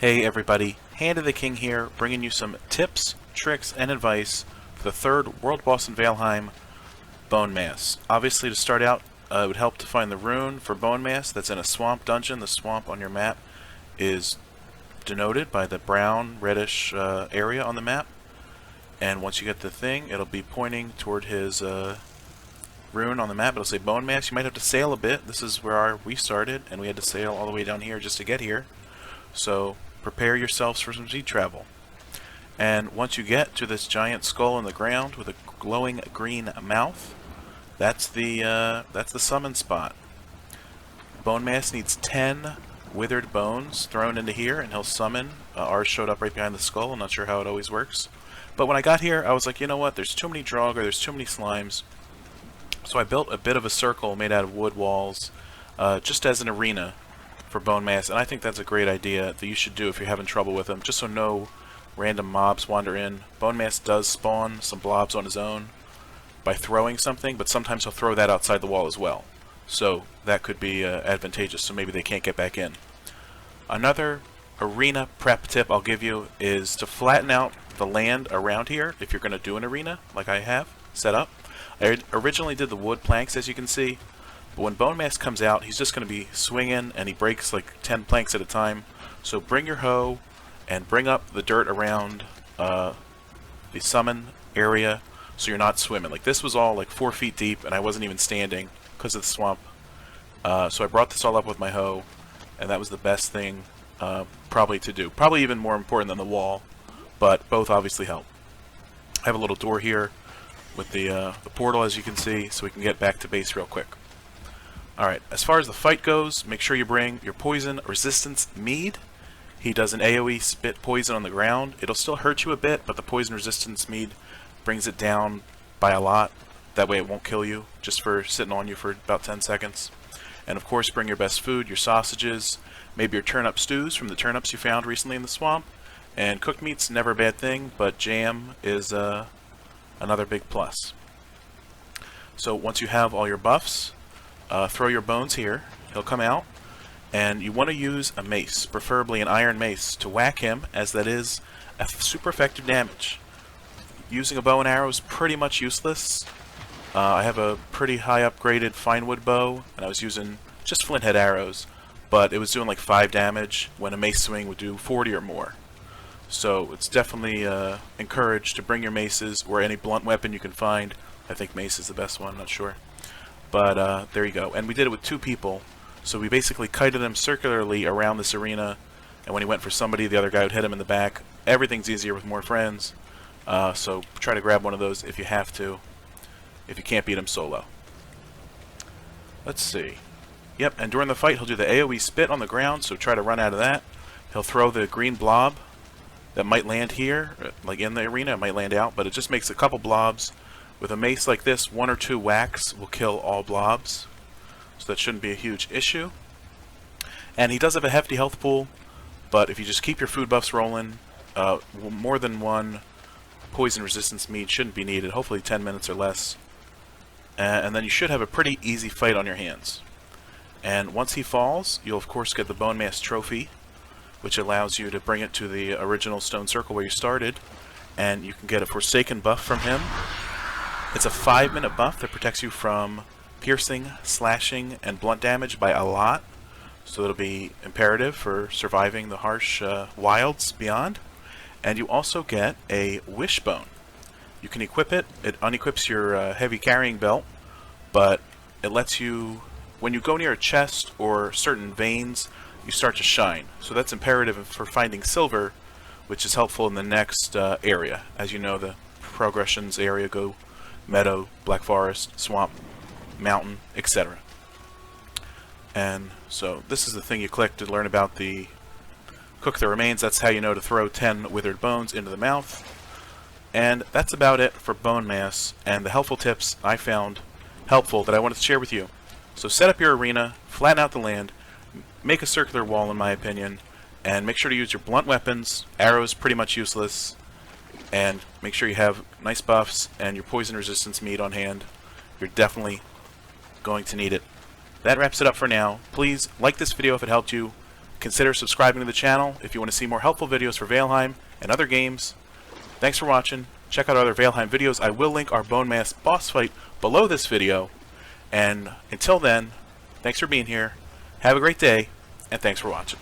Hey everybody, Hand of the King here, bringing you some tips, tricks, and advice for the third world boss in Valheim, Bonemass. Obviously, to start out, it would help to find the rune for Bonemass that's in a swamp dungeon. The swamp on your map is denoted by the brown, reddish area on the map. And once you get the thing, it'll be pointing toward his rune on the map. It'll say Bonemass. You might have to sail a bit. This is where we started, and we had to sail all the way down here just to get here. So prepare yourselves for some sea travel. And once you get to this giant skull in the ground with a glowing green mouth, that's the summon spot. Bonemass needs 10 withered bones thrown into here, and he'll summon. Ours showed up right behind the skull. I'm not sure how it always works. But when I got here, I was like, you know what? There's too many Draugr, there's too many slimes. So I built a bit of a circle made out of wood walls, just as an arena for Bonemass, and I think that's a great idea that you should do if you're having trouble with him, just so no random mobs wander in. Bonemass does spawn some blobs on his own by throwing something, but sometimes he'll throw that outside the wall as well. So that could be advantageous, so maybe they can't get back in. Another arena prep tip I'll give you is to flatten out the land around here if you're going to do an arena, like I have set up. I originally did the wood planks, as you can see. But when Bonemass comes out, he's just going to be swinging, and he breaks like 10 planks at a time. So bring your hoe and bring up the dirt around the summon area so you're not swimming. Like, this was all like 4 feet deep, and I wasn't even standing because of the swamp. So I brought this all up with my hoe, and that was the best thing probably to do. Probably even more important than the wall, but both obviously help. I have a little door here with the portal, as you can see, so we can get back to base real quick. Alright, as far as the fight goes, make sure you bring your poison resistance mead. He does an AoE spit poison on the ground. It'll still hurt you a bit, but the poison resistance mead brings it down by a lot. That way it won't kill you, just for sitting on you for about 10 seconds. And of course, bring your best food, your sausages, maybe your turnip stews from the turnips you found recently in the swamp. And cooked meat's never a bad thing, but jam is another big plus. So once you have all your buffs, throw your bones here. He'll come out, and you want to use a mace, preferably an iron mace, to whack him, as that is a super effective damage. Using a bow and arrow is pretty much useless. I have a pretty high upgraded fine wood bow, and I was using just flint head arrows, but it was doing like 5 damage when a mace swing would do 40 or more. So it's definitely encouraged to bring your maces or any blunt weapon you can find. I think mace is the best one, I'm not sure. But there you go. And we did it with 2 people. So we basically kited him circularly around this arena. And when he went for somebody, the other guy would hit him in the back. Everything's easier with more friends. So try to grab one of those if you have to. If you can't beat him solo. Let's see. Yep, and during the fight, he'll do the AoE spit on the ground. So try to run out of that. He'll throw the green blob that might land here. Like in the arena, it might land out. But it just makes a couple blobs. With a mace like this, 1 or 2 whacks will kill all blobs, so that shouldn't be a huge issue. And he does have a hefty health pool, but if you just keep your food buffs rolling, more than 1 poison resistance mead shouldn't be needed, hopefully 10 minutes or less. And then you should have a pretty easy fight on your hands. And once he falls, you'll of course get the Bonemass trophy, which allows you to bring it to the original stone circle where you started, and you can get a Forsaken buff from him. It's a 5-minute buff that protects you from piercing, slashing, and blunt damage by a lot. So it'll be imperative for surviving the harsh wilds beyond. And you also get a wishbone. You can equip it. It unequips your heavy carrying belt, but it lets you, when you go near a chest or certain veins, you start to shine. So that's imperative for finding silver, which is helpful in the next area. As you know, the progressions area go meadow, black forest, swamp, mountain, etc. And so this is the thing you click to learn about the cook the remains. That's how you know to throw 10 withered bones into the mouth. And that's about it for Bonemass and the helpful tips I found helpful that I wanted to share with you. So set up your arena, flatten out the land, make a circular wall in my opinion, and make sure to use your blunt weapons. Arrows pretty much useless. And make sure you have nice buffs and your poison resistance mead on hand. You're definitely going to need it. That wraps it up for now. Please like this video if it helped you. Consider subscribing to the channel if you want to see more helpful videos for Valheim and other games. Thanks for watching. Check out other Valheim videos. I will link our Bonemass boss fight below this video. And until then, thanks for being here. Have a great day, and thanks for watching.